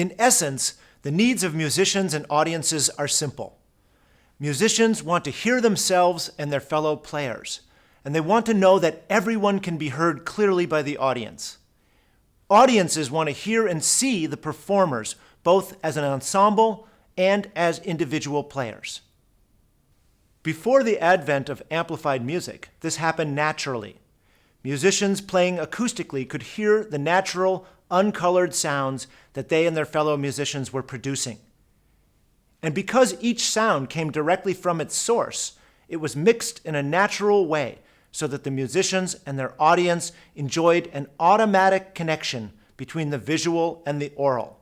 In essence, the needs of musicians and audiences are simple. Musicians want to hear themselves and their fellow players, and they want to know that everyone can be heard clearly by the audience. Audiences want to hear and see the performers, both as an ensemble and as individual players. Before the advent of amplified music, this happened naturally. Musicians playing acoustically could hear the natural, uncolored sounds that they and their fellow musicians were producing. And because each sound came directly from its source, it was mixed in a natural way so that the musicians and their audience enjoyed an automatic connection between the visual and the oral.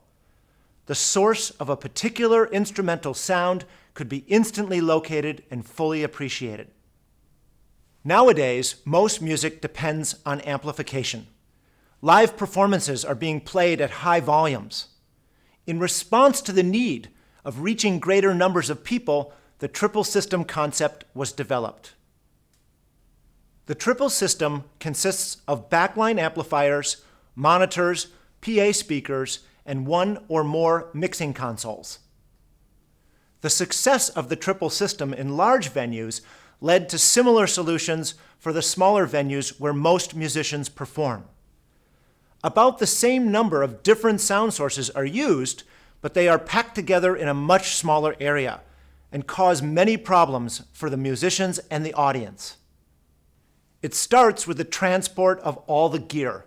The source of a particular instrumental sound could be instantly located and fully appreciated. Nowadays, most music depends on amplification. Live performances are being played at high volumes. In response to the need of reaching greater numbers of people, the triple system concept was developed. The triple system consists of backline amplifiers, monitors, PA speakers, and one or more mixing consoles. The success of the triple system in large venues led to similar solutions for the smaller venues where most musicians perform. About the same number of different sound sources are used, but they are packed together in a much smaller area and cause many problems for the musicians and the audience. It starts with the transport of all the gear.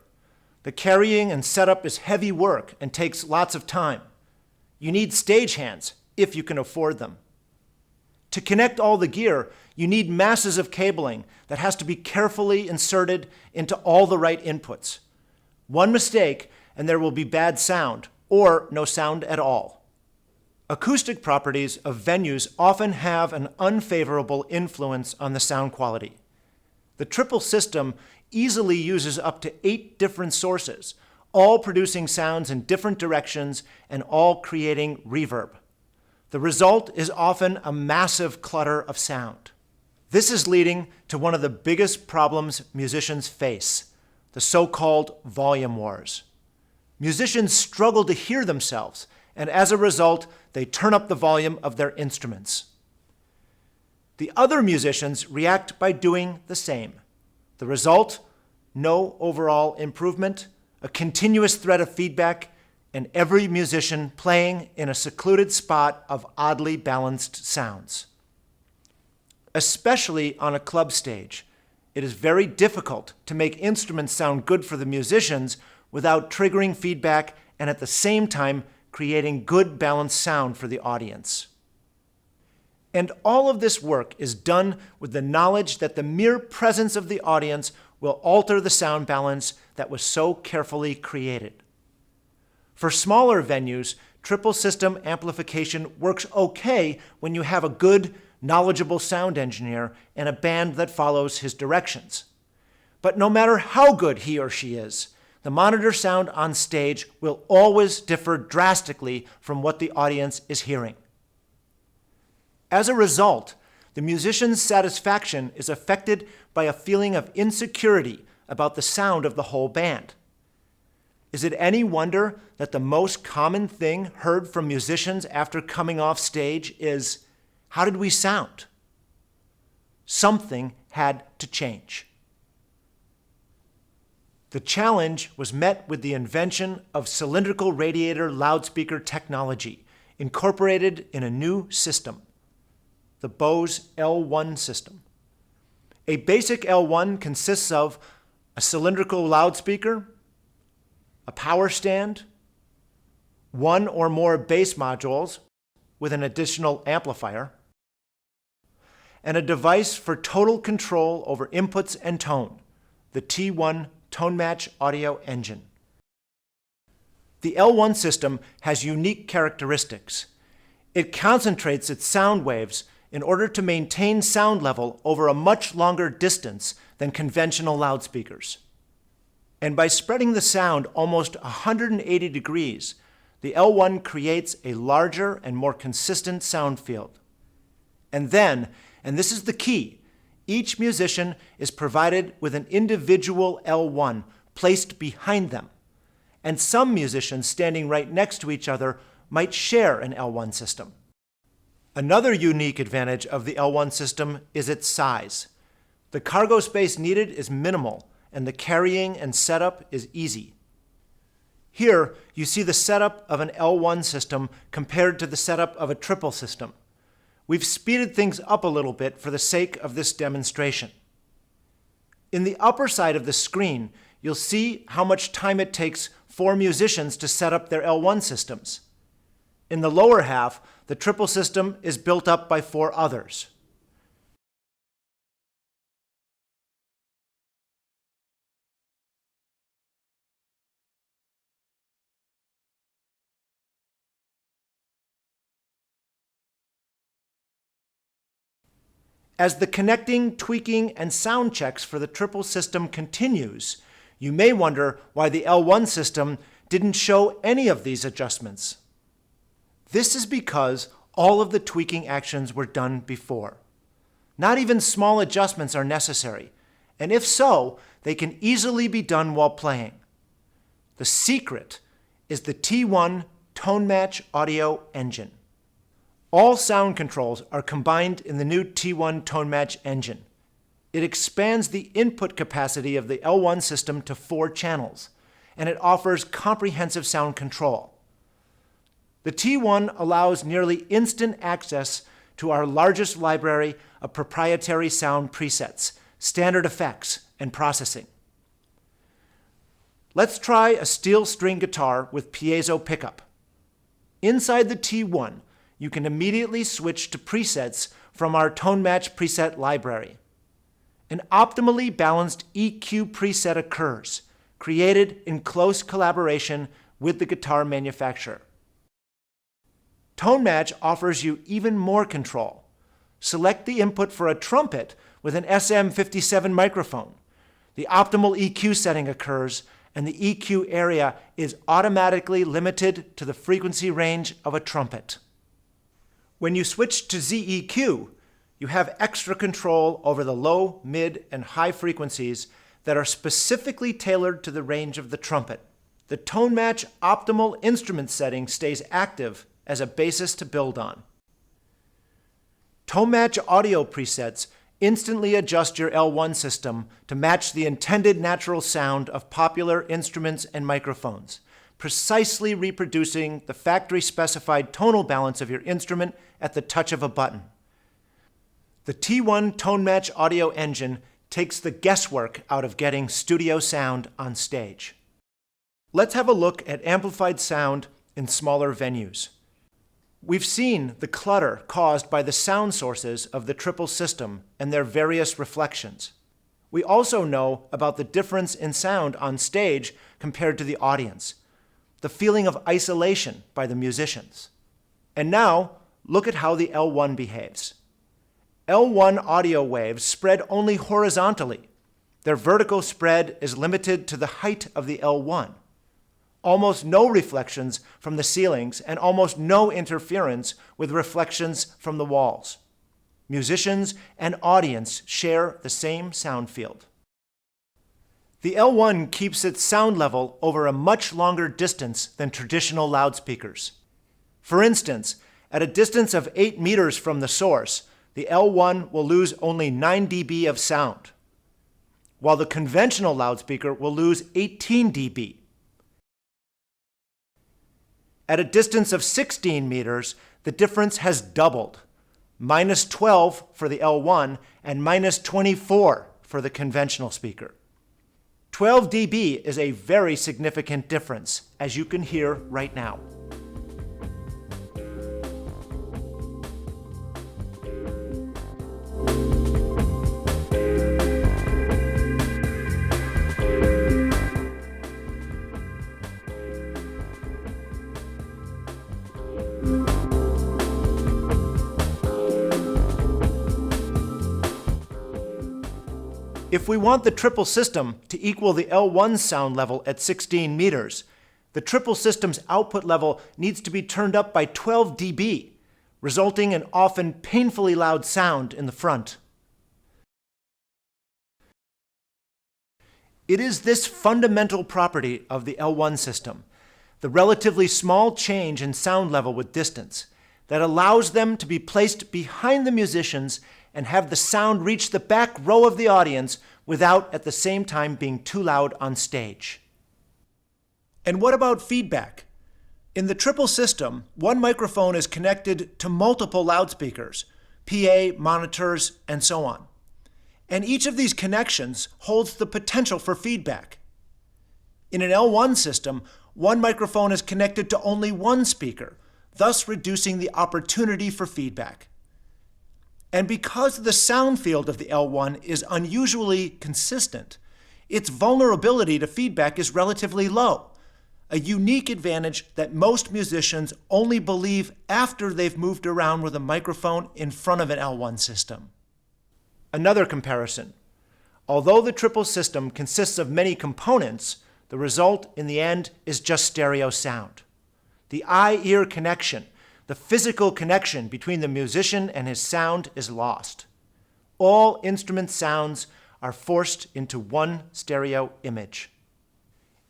The carrying and setup is heavy work and takes lots of time. You need stagehands, if you can afford them. To connect all the gear, you need masses of cabling that has to be carefully inserted into all the right inputs. One mistake, and there will be bad sound, or no sound at all. Acoustic properties of venues often have an unfavorable influence on the sound quality. The triple system easily uses up to 8 different sources, all producing sounds in different directions and all creating reverb. The result is often a massive clutter of sound. This is leading to one of the biggest problems musicians face, the so-called volume wars. Musicians struggle to hear themselves, and as a result, they turn up the volume of their instruments. The other musicians react by doing the same. The result? No overall improvement, a continuous thread of feedback, and every musician playing in a secluded spot of oddly balanced sounds. Especially on a club stage, it is very difficult to make instruments sound good for the musicians without triggering feedback and at the same time creating good balanced sound for the audience. And all of this work is done with the knowledge that the mere presence of the audience will alter the sound balance that was so carefully created. For smaller venues, triple system amplification works okay when you have a good, knowledgeable sound engineer and a band that follows his directions. But no matter how good he or she is, the monitor sound on stage will always differ drastically from what the audience is hearing. As a result, the musician's satisfaction is affected by a feeling of insecurity about the sound of the whole band. Is it any wonder that the most common thing heard from musicians after coming off stage is, "How did we sound?" Something had to change. The challenge was met with the invention of cylindrical radiator loudspeaker technology, incorporated in a new system, the Bose L1 system. A basic L1 consists of a cylindrical loudspeaker, a power stand, one or more bass modules with an additional amplifier, and a device for total control over inputs and tone, the T1 Tone Match Audio Engine. The L1 system has unique characteristics. It concentrates its sound waves in order to maintain sound level over a much longer distance than conventional loudspeakers. And by spreading the sound almost 180 degrees, the L1 creates a larger and more consistent sound field. And then, and this is the key, each musician is provided with an individual L1 placed behind them, and some musicians standing right next to each other might share an L1 system. Another unique advantage of the L1 system is its size. The cargo space needed is minimal, and the carrying and setup is easy. Here, you see the setup of an L1 system compared to the setup of a triple system. We've speeded things up a little bit for the sake of this demonstration. In the upper side of the screen, you'll see how much time it takes for musicians to set up their L1 systems. In the lower half, the triple system is built up by 4 others. As the connecting, tweaking, and sound checks for the triple system continues, you may wonder why the L1 system didn't show any of these adjustments. This is because all of the tweaking actions were done before. Not even small adjustments are necessary, and if so, they can easily be done while playing. The secret is the T1 Tone Match Audio Engine. All sound controls are combined in the new T1 Tone Match engine. It expands the input capacity of the L1 system to 4 channels, and it offers comprehensive sound control. The T1 allows nearly instant access to our largest library of proprietary sound presets, standard effects, and processing. Let's try a steel string guitar with piezo pickup. Inside the T1, you can immediately switch to presets from our Tone Match preset library. An optimally balanced EQ preset occurs, created in close collaboration with the guitar manufacturer. Tone Match offers you even more control. Select the input for a trumpet with an SM57 microphone. The optimal EQ setting occurs, and the EQ area is automatically limited to the frequency range of a trumpet. When you switch to ZEQ, you have extra control over the low, mid, and high frequencies that are specifically tailored to the range of the trumpet. The Tone Match optimal instrument setting stays active as a basis to build on. Tone Match audio presets instantly adjust your L1 system to match the intended natural sound of popular instruments and microphones, precisely reproducing the factory-specified tonal balance of your instrument at the touch of a button. The T1 Tone Match audio engine takes the guesswork out of getting studio sound on stage. Let's have a look at amplified sound in smaller venues. We've seen the clutter caused by the sound sources of the triple system and their various reflections. We also know about the difference in sound on stage compared to the audience, the feeling of isolation by the musicians. And now, look at how the L1 behaves. L1 audio waves spread only horizontally. Their vertical spread is limited to the height of the L1. Almost no reflections from the ceilings and almost no interference with reflections from the walls. Musicians and audience share the same sound field. The L1 keeps its sound level over a much longer distance than traditional loudspeakers. For instance, at a distance of 8 meters from the source, the L1 will lose only 9 dB of sound, while the conventional loudspeaker will lose 18 dB. At a distance of 16 meters, the difference has doubled, minus 12 for the L1 and minus 24 for the conventional speaker. 12 dB is a very significant difference, as you can hear right now. If we want the triple system to equal the L1 sound level at 16 meters, the triple system's output level needs to be turned up by 12 dB, resulting in often painfully loud sound in the front. It is this fundamental property of the L1 system, the relatively small change in sound level with distance, that allows them to be placed behind the musicians and have the sound reach the back row of the audience without at the same time being too loud on stage. And what about feedback? In the triple system, one microphone is connected to multiple loudspeakers, PA, monitors, and so on. And each of these connections holds the potential for feedback. In an L1 system, one microphone is connected to only one speaker, thus reducing the opportunity for feedback. And because the sound field of the L1 is unusually consistent, its vulnerability to feedback is relatively low, a unique advantage that most musicians only believe after they've moved around with a microphone in front of an L1 system. Another comparison. Although the triple system consists of many components, the result in the end is just stereo sound. The eye-ear connection, the physical connection between the musician and his sound, is lost. All instrument sounds are forced into one stereo image.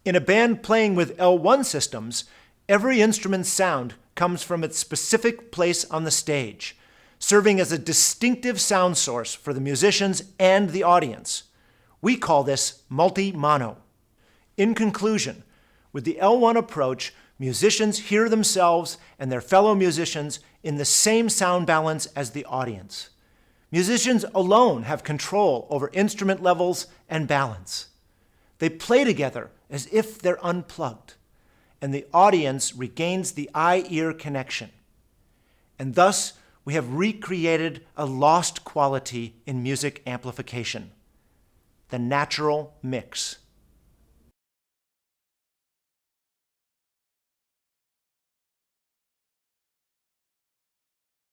In a band playing with L1 systems, every instrument's sound comes from its specific place on the stage, serving as a distinctive sound source for the musicians and the audience. We call this multi-mono. In conclusion, with the L1 approach, musicians hear themselves and their fellow musicians in the same sound balance as the audience. Musicians alone have control over instrument levels and balance. They play together as if they're unplugged, and the audience regains the eye-ear connection. And thus, we have recreated a lost quality in music amplification, the natural mix.